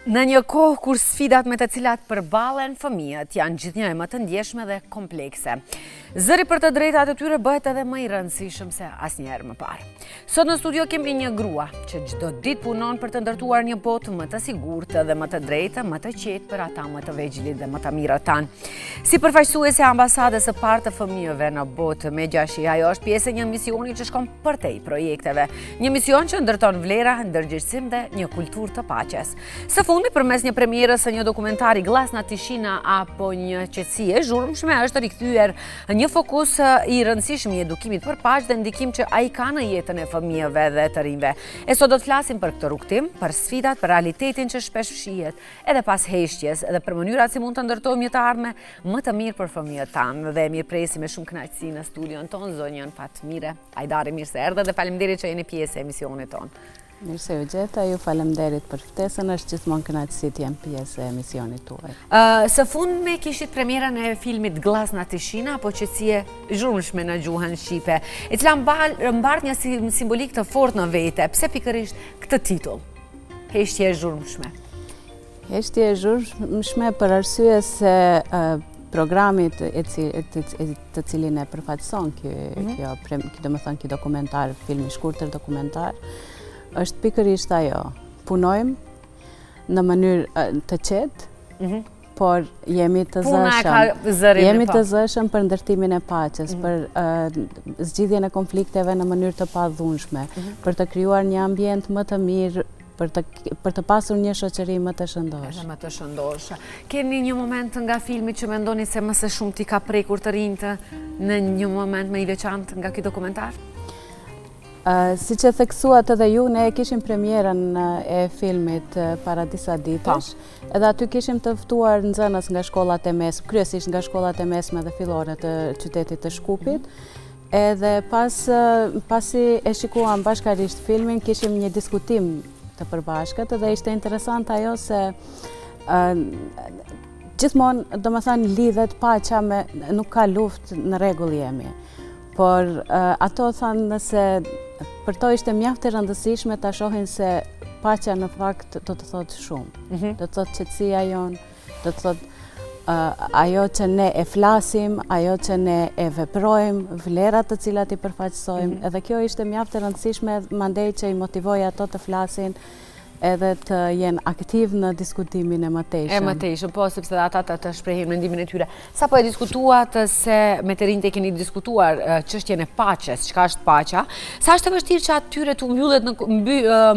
Në një kohë kur sfidat me të cilat përballen fëmijët janë gjithnjë më të ndjeshme dhe komplekse, zëri për të drejtat e tyre bëhet edhe më i rëndësishëm se asnjëherë më parë. Sot në studio kemi një grua që çdo ditë punon për të ndërtuar një botë më të sigurtë dhe më të drejtë, më të qetë për ata më të vegjëlit dhe më të mirët tanë. Si përfaqësuese e ambasadës së parë të fëmijëve në botë me Gjashi, ajo është pjesë e një misioni që shkon përtej projekteve, një mision që ndërton vlera, ndërgjegjësim dhe një kulturë të paqes. Së fundi, përmes një premierës së një dokumentari Glas na Tishina apo një qetësi e zhurmshme, është rikthyer një fokus i rëndësishëm i edukimit për paqe dhe ndikim që ai ka në jetën e fëmijëve dhe të rinjve. E sot do të flasim për këtë rrugtim, për sfidat, për realitetin që shpesh fshihet edhe pas heshtjes, edhe për mënyrat si mund të ndërtojmë një të ardhme më të mirë për fëmijët tanë. Dhe mirëpresim me shumë kënaqësi në studion tonë zonjën Fatmire Ajdari, mirë se erdhe dhe faleminderit që jeni pjesë e emisionit tonë. Mirë se u gjeta, ju faleminderit për ftesën, është gjithmonë kënaqësi të jem pjesë e emisionit tuaj. Së fundmi kishit premierën e filmit Glas na Tishina, apo qetësie zhurmshme në gjuhën shqipe, e cila mbart një simbolik të fortë në vete. Pse pikërisht këtë titull? Heshtje e zhurmshme. Heshtje e zhurmshme për arsye se programit të cilin e përfaqëson ky dokumentar, film i shkurtër dokumentar, është pikërisht ajo. Punojmë në mënyrë të qetë, por jemi të zëshëm. Jemi të zëshëm për ndërtimin e paqes, për zgjidhjen e konflikteve në mënyrë të padhunshme, për të krijuar një ambient më të mirë, për të pasur një shoqëri më të shëndoshë. Keni një moment nga filmi që mendoni se më së shumti ka prekur të rinjtë në një moment më i veçantë nga ky dokumentar? Si që theksuat edhe ju, ne kishim premierën e filmit para disa ditësh, edhe aty kishim të ftuar nxënës nga shkollat e mesme, kryesisht nga shkollat e mesme dhe fillore të qytetit të Shkupit, edhe pasi e shikuam bashkarisht filmin, kishim një diskutim të përbashkët, edhe ishte interesant ajo se gjithmonë, domethënë, lidhet paqja me nuk ka luftë, në rregull jemi. Por ato thanë se për to ishte mjaft e rëndësishme ta shohin se paqja në fakt do të thotë shumë. Do të thotë qetësia jonë, do të thotë ajo që ne e flasim, ajo që ne e veprojmë, vlerat të cilat i përfaqësojmë, edhe kjo ishte mjaft e rëndësishme, mandej që i motivoj ato të flasin edhe të jenë aktiv në diskutimin e mëtejshëm. E mëtejshëm, po, sepse ata të shprehin mendimin e tyre. Sa po e diskutuat se me të rinjtë e keni diskutuar çështjen e paqes, çka është paqja, sa është e vështirë që atyre të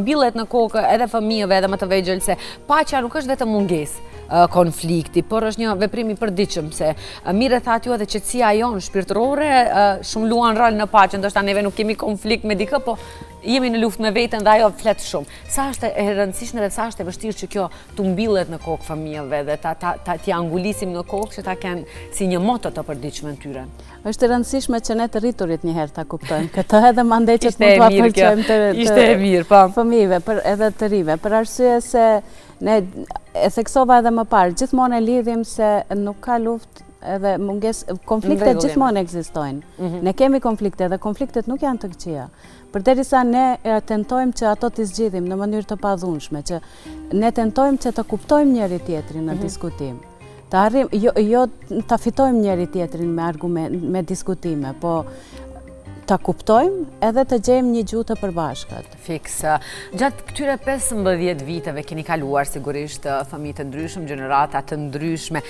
mbillet në kokë edhe fëmijëve edhe më të vegjël se paqja nuk është vetëm mungesë konflikti, por është një veprim i përditshëm, se mirë e thatë ju edhe qetësia jonë shpirtërore shumë luan rol në paqe, ndoshta neve nuk kemi konflikt me dikë, po jemi në luftë me veten dhe ajo flet shumë. Sa është e rëndësishme dhe sa është e vështirë që kjo të mbillet në kokë fëmijëve dhe t'ia angulisim në kokë që ta kenë si një moto të përditshme në tyre. Është e rëndësishme që ne të rriturit njëherë ta kuptojmë këtë, edhe mandej që të mund t'ua përqejmë të fëmijëve, edhe të rive, për arsye se ne e theksova edhe më parë, gjithmonë e lidhim se nuk ka luftë edhe konfliktet gjithmonë ekzistojnë. Ne kemi konflikte dhe konfliktet nuk janë të këqija. Përderisa ne tentojmë që ato t'i zgjidhim në mënyrë të padhunshme, që ne tentojmë që të kuptojmë njëri tjetrin në diskutim. Të arrim, jo ta fitojmë njëri tjetrin me diskutime, po ta kuptojmë edhe të gjejmë një gjuhë të përbashkët. Fiks. Gjatë këtyre 15 viteve keni kaluar sigurisht fëmijë të ndryshëm, gjenerata të ndryshme.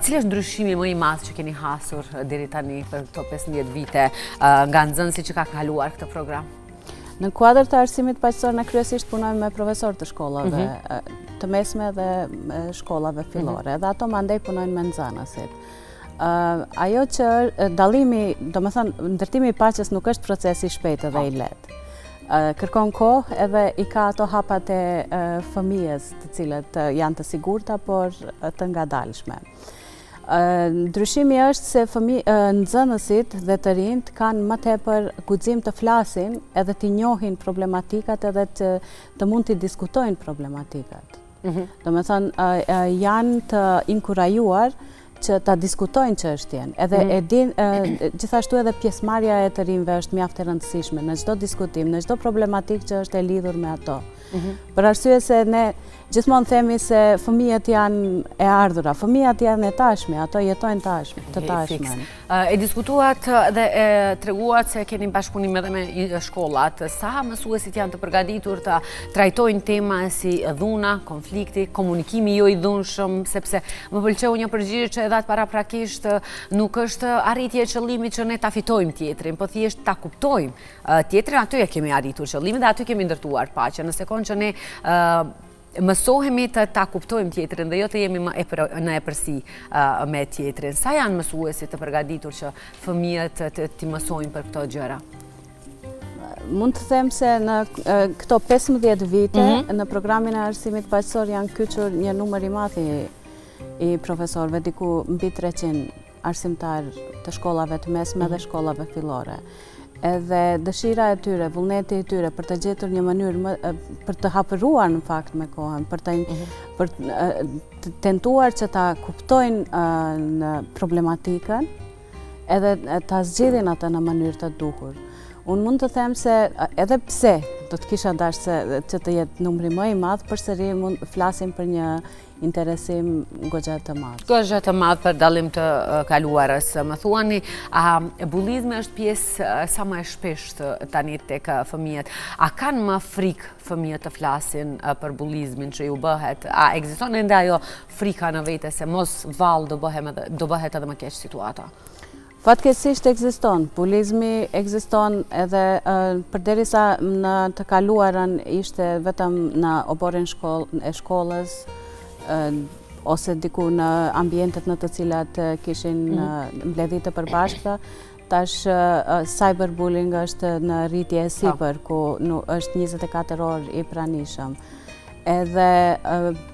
Cili është ndryshimi më i madh që keni hasur deri tani për këto 15 vite nga nxënësi që ka kaluar këtë program? Në kuadër të arsimit paqësor, ne kryesisht punojmë me profesorë të shkollave të mesme dhe shkollave fillore, dhe ato mandej punojnë me nxënësit. Ajo që dallimi, domethënë ndërtimi i paqes nuk është proces i shpejtë dhe i lehtë. Kërkon kohë edhe i ka ato hapat e fëmijës të cilët janë të sigurta, por të ngadalshme. Ndryshimi është se nxënësit dhe të rinjt kanë më tepër guxim të flasin edhe të njohin problematikat edhe të mund të diskutojnë problematikat. Domethënë janë të inkurajuar që ta diskutojnë çështjen. Edhe e din, gjithashtu edhe pjesëmarrja e të rinjve është mjaft e rëndësishme në çdo diskutim, në çdo problematikë që është e lidhur me ato. Për arsye se ne gjithmonë themi se fëmijët janë e ardhura, fëmijët janë e tashme, ato jetojnë të tashmen. E diskutuat dhe e treguat se keni bashkëpunim edhe me shkollat. Sa mësuesit janë të përgatitur të trajtojnë tema si dhuna, konflikti, komunikimi jo i dhunshëm, sepse më pëlqeu një përgjigje që e dhat paraprakisht nuk është arritje e qëllimit që ne ta fitojmë tjetrin, po thjesht ta kuptojmë tjetrin, aty e kemi arritur qëllimin dhe aty kemi ndërtuar paqen. Në sekond që ne mësohemi të ta kuptojmë tjetrin dhe jo të jemi në epërsi me tjetrin. Sa janë mësuesit të përgatitur që fëmijët të mësojnë për këto gjëra? Mund të them se në këto 15 vite, në programin e arsimit paqësor janë kyçur një numër i madh i profesorëve, diku mbi 300 arsimtar të shkollave të mesme dhe shkollave fillore. Edhe dëshira e tyre, vullneti i tyre për të gjetur një mënyrë për të hapëruar në fakt me kohën, për të tentuar që ta kuptojnë në problematikën edhe ta zgjidhin atë në mënyrë të duhur. Unë mund të them se edhe pse do të kisha dashur që të jetë numri më i madh, përsëri mund flasim për një interesim goxha të madh. Goxha të madh për dallim të kaluarës. Më thuani, bullizmi është pjesë sa më e shpeshtë tani tek fëmijët. A kanë më frikë fëmijët të flasin për bullizmin që ju bëhet? A ekziston ende ajo frika në vete se mos vallë do bëhet edhe më keq situata? Fatkeqësisht ekziston, bullizmi ekziston edhe përderisa në të kaluarën ishte vetëm në oborin e shkollës ose diku në ambientet në të cilat kishin mbledhje të përbashkëta, tash cyberbullying është në rritje e sipër ku është 24 orë i pranishëm. Edhe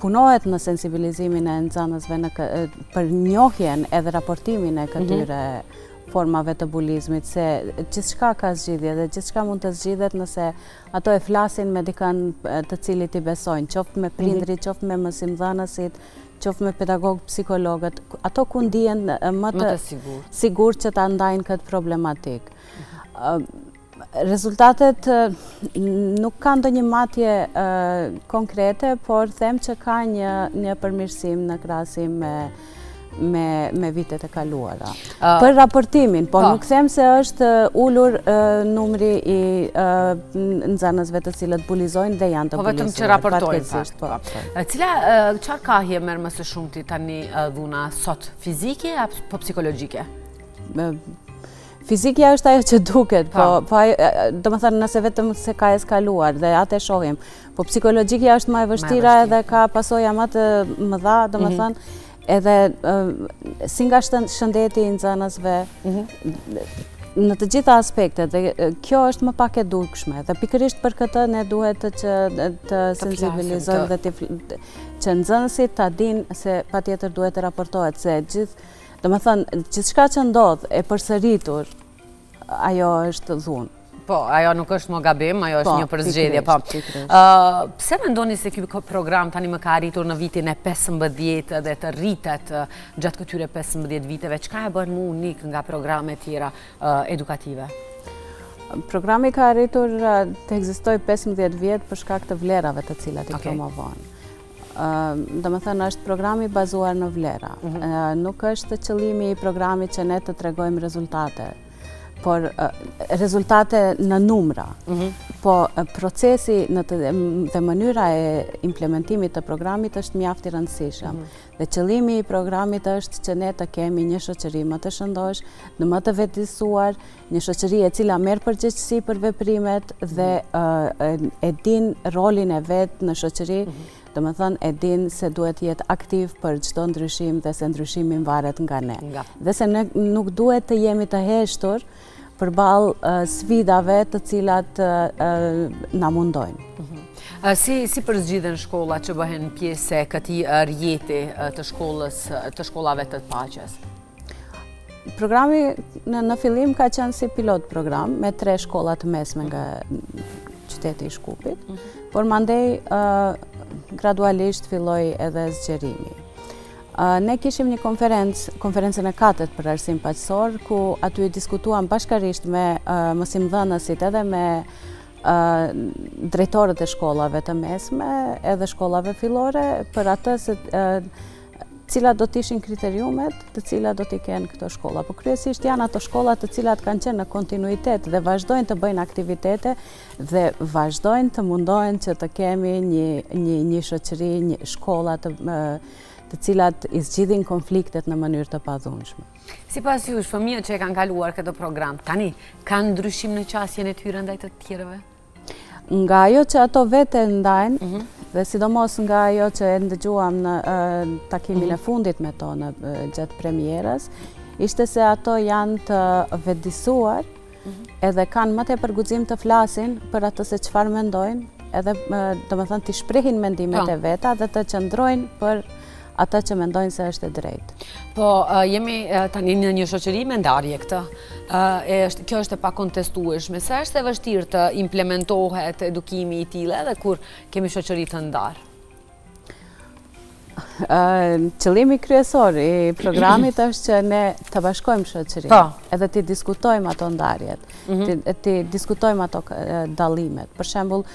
punohet në sensibilizimin e nxënësve për njohjen edhe raportimin e këtyre formave të bullizmit, se gjithçka ka zgjidhje dhe gjithçka mund të zgjidhet nëse ato e flasin me dikën të cilit i besojnë, qoftë me prindrit, qoftë me mësimdhënësit, qoftë me pedagogët, psikologët, ato ku ndihen më të sigurt që ta ndajnë këtë problematik. Rezultatet nuk kanë ndonjë matje konkrete, por them që ka një përmirësim në krahasim me vitet e kaluara. Për raportimin, por nuk them se është ulur numri i nxënësve të cilët bullizojnë dhe janë të bullizuar. Po vetëm që raportojnë. Çfarë kahje merr më së shumti tani dhuna sot, fizike apo psikologjike? Fizikja është ajo që duket, do më thënë nëse vetëm se ka eskaluar dhe atë e shohim, po psikologjikja është më e vështira edhe ka pasoja më të mëdha, do më thënë, edhe si nga shëndeti i nxënësve në të gjitha aspektet, dhe kjo është më pak e dukshme, dhe pikërisht për këtë ne duhet të sensibilizojmë dhe që nxënësit ta dinë se patjetër duhet të raportohet, se do më thënë, gjithçka që ndodh e përsëritur, ajo është dhunë. Po, ajo nuk është më gabim, ajo është një përzgjedhje. Pse mendoni se ky program tani më ka arritur në vitin e 15 dhe të rritet gjatë këtyre 15 viteve? Çka e bën më unik nga programet tjera edukative? Programi ka arritur të ekzistojë 15 vjet për shkak të vlerave të cilat i promovon. Do më thënë, është programi bazuar në vlera. Nuk është qëllimi i programit që ne të tregojmë rezultate, por rezultate në numra. Po procesi dhe mënyra e implementimit të programit është mjaft i rëndësishëm. Dhe qëllimi i programit është që ne të kemi një shoqëri më të shëndosh, më të vetëdijsuar, një shoqëri e cila merr përgjegjësi për veprimet dhe e din rolin e vet në shoqëri. Do më thënë, e din se duhet jetë aktiv për çdo ndryshim dhe se ndryshimi varet nga ne. Dhe se ne nuk duhet të jemi të heshtur përballë sfidave të cilat na mundojnë. Si përzgjidhen shkollat që bëhen pjesë e këtij rjeti të shkollave të paqes? Programi në fillim ka qenë si pilot program me 3 shkolla të mesme nga qyteti i Shkupit, por mandej gradualisht filloi edhe zgjerimi. Ne kishim një konferencën e 4 për arsim paqësor, ku aty diskutuam bashkërisht me mësimdhënësit edhe me drejtorët e shkollave të mesme edhe shkollave fillore për atë se cilat do të ishin kriteriumet të cilat do t'i kenë këto shkolla. Po kryesisht janë ato shkolla të cilat kanë qenë në kontinuitet dhe vazhdojnë të bëjnë aktivitete dhe vazhdojnë të mundohen që të kemi një shoqëri, një shkolla të cilat i zgjidhin konfliktet në mënyrë të padhunshme. Sipas jush, fëmijët që e kanë kaluar këtë program, tani kanë ndryshim në qasjen e tyre ndaj të tjerëve? Nga ajo që ato vete ndajnë, dhe sidomos nga ajo që e ndëgjuam në takimin e fundit me to në gjatë premierës, ishte se ato janë të vetëdijsuar edhe kanë më tepër guxim të flasin për atë se çfarë mendojnë, edhe domethënë të shprehin mendimet e veta dhe të qëndrojnë për ata që mendojnë se është e drejtë. Po, jemi tani në një shoqëri me ndarje këtë. Kjo është e pakontestueshme. Se është e vështirë të implementohet edukimi i tillë edhe kur kemi shoqëri të ndarë? Qëllimi kryesor i programit është që ne të bashkojmë shoqërinë, edhe të diskutojmë ato ndarjet, të diskutojmë ato dallimet. Për shembull,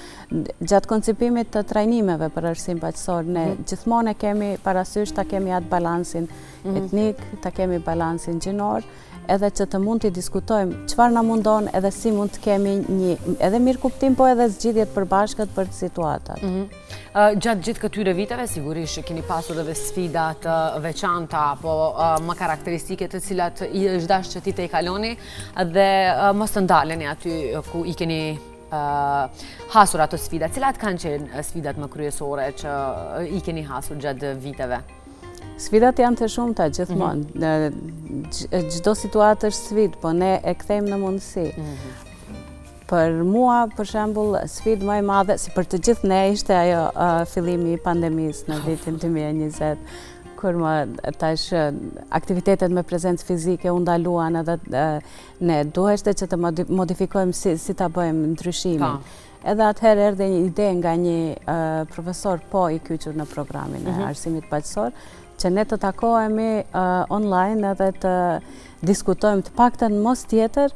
gjatë koncipimit të trajnimeve për arsim baqësor, ne gjithmonë e kemi parasysh ta kemi atë balansin etnik, ta kemi balansin gjinor, edhe që të mund të diskutojmë çfarë na mundon edhe si mund të kemi një edhe mirëkuptim, po edhe zgjidhje të përbashkët për situatat. Gjatë gjithë këtyre viteve, sigurisht keni pasur edhe sfida të veçanta, apo më karakteristike të cilat i është dashur që ti të i kaloni dhe mos të ndaleni aty ku i keni hasur ato sfida. Cilat kanë qenë sfidat më kryesore që i keni hasur gjatë viteve? Sfidat janë të shumta gjithmonë. Çdo situatë është sfidë, po ne e kthejmë në mundësi. Për mua, për shembull, sfidë më e madhe, si për të gjithë ne, ishte ajo fillimi i pandemisë në vitin 2020, kur tash aktivitetet me prezencë fizike u ndaluan edhe ne duheshte që të modifikojmë si ta bëjmë ndryshimin. Edhe atëherë erdhi një ide nga një profesor i kyçur në programin e arsimit baqësor, që ne të takohemi online edhe të diskutojmë të paktën mos tjetër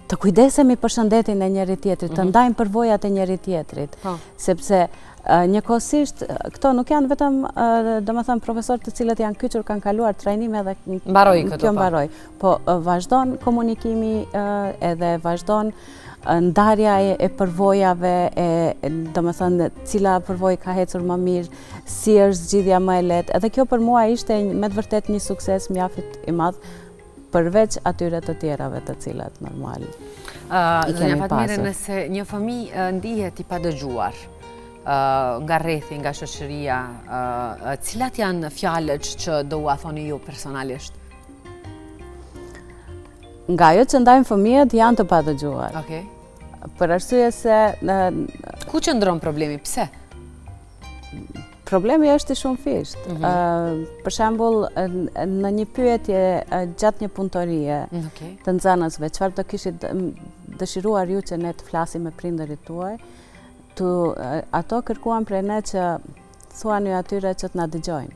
të kujdesemi për shëndetin e njëri tjetrit, të ndajmë përvojat e njëri tjetrit, sepse njëkohësisht këto nuk janë vetëm domethënë profesorë të cilët janë kyçur, kanë kaluar trajnime dhe kjo mbaroi, po vazhdon komunikimi edhe vazhdon ndarja e përvojave, domethënë cila përvojë ka ecur më mirë, si është zgjidhja më e lehtë. Edhe kjo për mua ishte me të vërtet një sukses mjaft i madh, përveç atyre të tjerave të cilat normal i kemi pasur. Fatmire, nëse një fëmijë ndihet i padëgjuar nga rrethi, nga shoqëria, cilat janë fjalët që do ua thoni ju personalisht? Nga ajo që ndajmë fëmijët janë të padëgjuar. Për arsye se ku qëndron problemi? Pse? Problemi është i shumëfisht. Për shembull, në një pyetje gjatë një punëtorie të nxënësve, çfarë do kishit dëshiruar ju që ne të flasim me prindërit tuaj, ato kërkuan prej ne që thuani atyre që të na dëgjojnë.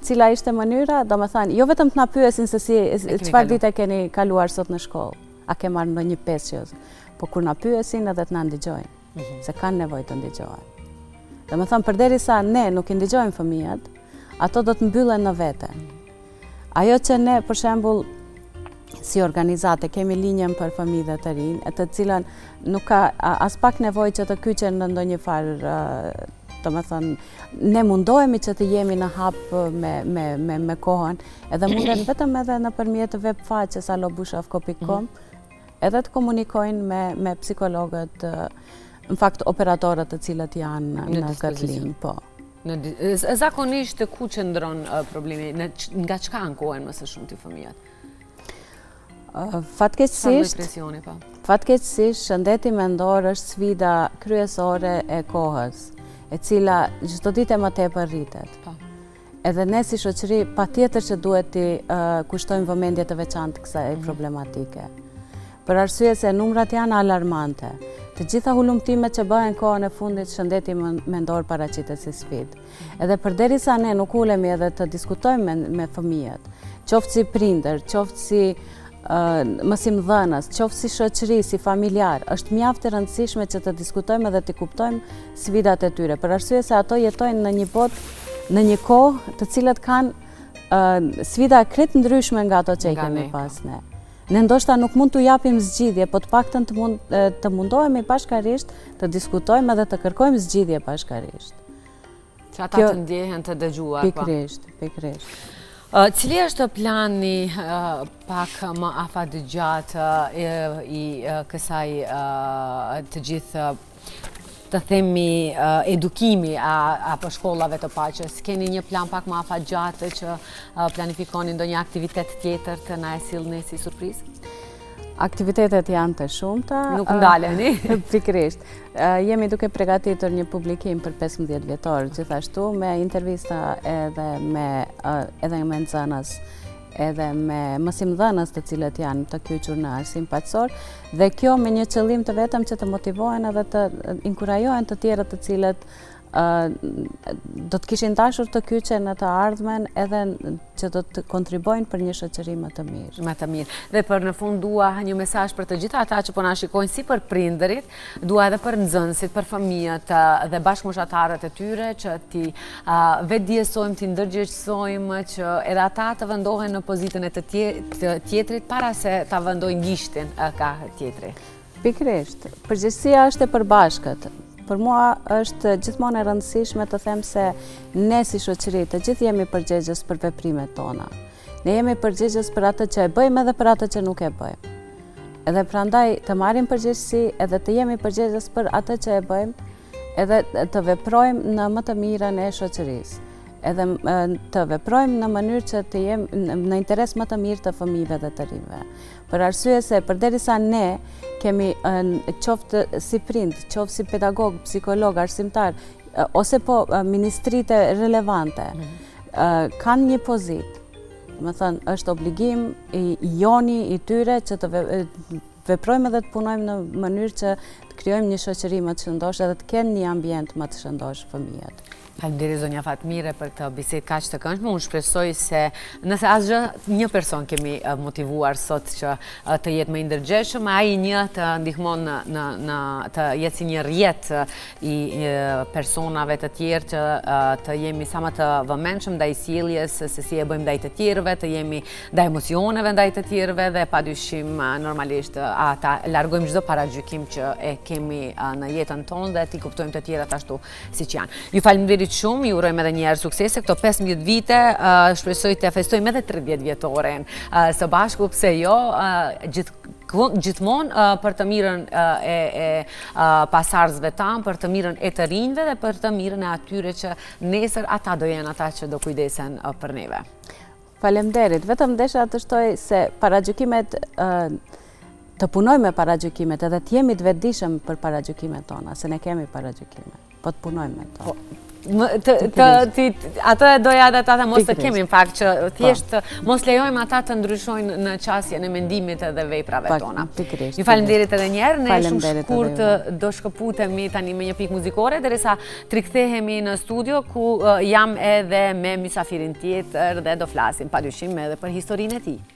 Cila ishte mënyra, domethënë, jo vetëm të na pyesin se çfarë dite keni kaluar sot në shkollë, a ke marrë ndonjë pesë, po kur na pyesin edhe të na ndëgjojnë, se kanë nevojë të ndëgjohen. Domethënë, përderisa ne nuk i ndëgjojmë fëmijët, ato do të mbyllen në vete. Ajo që ne, për shembull, si organizate kemi linjën për fëmijët të rinj, të cilën nuk ka as pak nevojë që të kyçen në ndonjë farë, domethënë, ne mundohemi që të jemi në hap me kohën, edhe munden vetëm edhe nëpërmjet web faqes alobushaf.com, edhe të komunikojnë me psikologët, në fakt operatorët të cilët janë në këtë linjë. Zakonisht ku qëndron problemi, nga çka ankohen më së shumti fëmijët? Fatkeqësisht, shëndeti mendor është sfida kryesore e kohës, e cila çdo ditë më tepër rritet. Edhe ne si shoqëri patjetër që duhet të kushtojmë vëmendje të veçantë kësaj problematike. Për arsye se numrat janë alarmante. Të gjitha hulumtimet që bëhen kohën e fundit, shëndeti mendor paraqitet si sfidë. Edhe përderisa ne nuk ulemi edhe të diskutojmë me fëmijët, qoftë si prindër, qoftë si mësimdhënës, qoftë si shoqëri, si familjar, është mjaft e rëndësishme që të diskutojmë dhe të kuptojmë sfidat e tyre, për arsye se ato jetojnë në një botë, në një kohë të cilat kanë sfida krejt ndryshme nga ato që i kemi pas ne. Ne ndoshta nuk mund t'u japim zgjidhje, po të paktën të mundohemi bashkarisht të diskutojmë edhe të kërkojmë zgjidhje bashkarisht. Që ata të ndjehen të dëgjuar. Pikrisht. Cili është plani pak më afatgjatë i kësaj të gjithë të themi edukimi apo shkollave të paqes? Keni një plan pak më afatgjatë që planifikoni ndonjë aktivitet tjetër të na e sillni si surprizë? Aktivitetet janë të shumta. Nuk ndaleni. Pikrisht. Jemi duke përgatitur një publikim për 15 vjetor, gjithashtu me intervista edhe me nxënës, edhe me mësimdhënës të cilët janë të kyçur në arsim paqësor, dhe kjo me një qëllim të vetëm që të motivohen edhe të inkurajohen të tjerët të cilët do të kishin dashur të kyçen në të ardhmen, edhe që do të kontribojnë për një shoqëri më të mirë. Më të mirë. Dhe për në fund dua një mesazh për të gjitha ata që po na shikojnë, si për prindërit, dua edhe për nxënësit, për fëmijët dhe bashkëmoshëtarët e tyre, që ti vetëdjesojmë, ti ndërgjegjësojmë që edhe ata të vendohen në pozitën e të tjetrit para se ta vendojnë gishtin ka tjetri. Pikrisht. Përgjegjësia është e përbashkët. Për mua është gjithmonë e rëndësishme të them se ne si shoqëri të gjithë jemi përgjegjës për veprimet tona. Ne jemi përgjegjës për atë që e bëjmë edhe për atë që nuk e bëjmë. Edhe prandaj të marrim përgjegjësi edhe të jemi përgjegjës për atë që e bëjmë, edhe të veprojmë në më të mirën e shoqërisë. Edhe të veprojmë në mënyrë që të jemi në interes më të mirë të fëmijëve dhe të rinjve. Për arsye se përderisa ne kemi qoftë si prind, qoftë si pedagog, psikolog, arsimtar, ose po ministrite relevante, kanë një pozitë. Më thënë, është obligim i joni, i tyre, që të veprojmë dhe të punojmë në mënyrë që të krijojmë një shoqëri më të shëndosh edhe të kenë një ambient më të shëndosh fëmijët. Faleminderit zonja Fatmire për këtë bisedë kaq të këndshme. Unë shpresoj se nëse asgjë një person kemi motivuar sot që të jetë më i ndërgjegjshëm, ai një të ndihmon në të jetë si një rrjet i personave të tjerë, që të jemi sa më të vëmendshëm ndaj sjelljes, se si e bëjmë ndaj të tjerëve, të jemi ndaj emocioneve ndaj të tjerëve dhe padyshim normalisht ata largojmë çdo paragjykim që e kemi në jetën tonë dhe t'i kuptojmë të tjerat ashtu siç janë. Ju faleminderit shumë, ju urojmë edhe një herë suksese këto 15 vite, shpresoj të festojmë edhe 30 vjetoren së bashku, pse jo, gjithmonë për të mirën e pasardhësve tanë, për të mirën e të rinjve dhe për të mirën e atyre që nesër ata do jenë ata që do kujdesen për neve. Faleminderit, vetëm desha të shtoj se paragjykimet, të punojmë me paragjykimet edhe të jemi të vetëdijshëm për paragjykimet tona, se ne kemi paragjykime, po të punojmë me to. Ato e doja dhe ata mos të kemi, në fakt, që thjesht mos lejojmë ata të ndryshojnë në qasjen e mendimit edhe veprave tona. Ju faleminderit edhe një herë, ne shumë shkurt do shkëputemi tani me një pikë muzikore, derisa të rikthehemi në studio ku jam edhe me mysafirin tjetër dhe do flasim padyshim edhe për historinë e tij.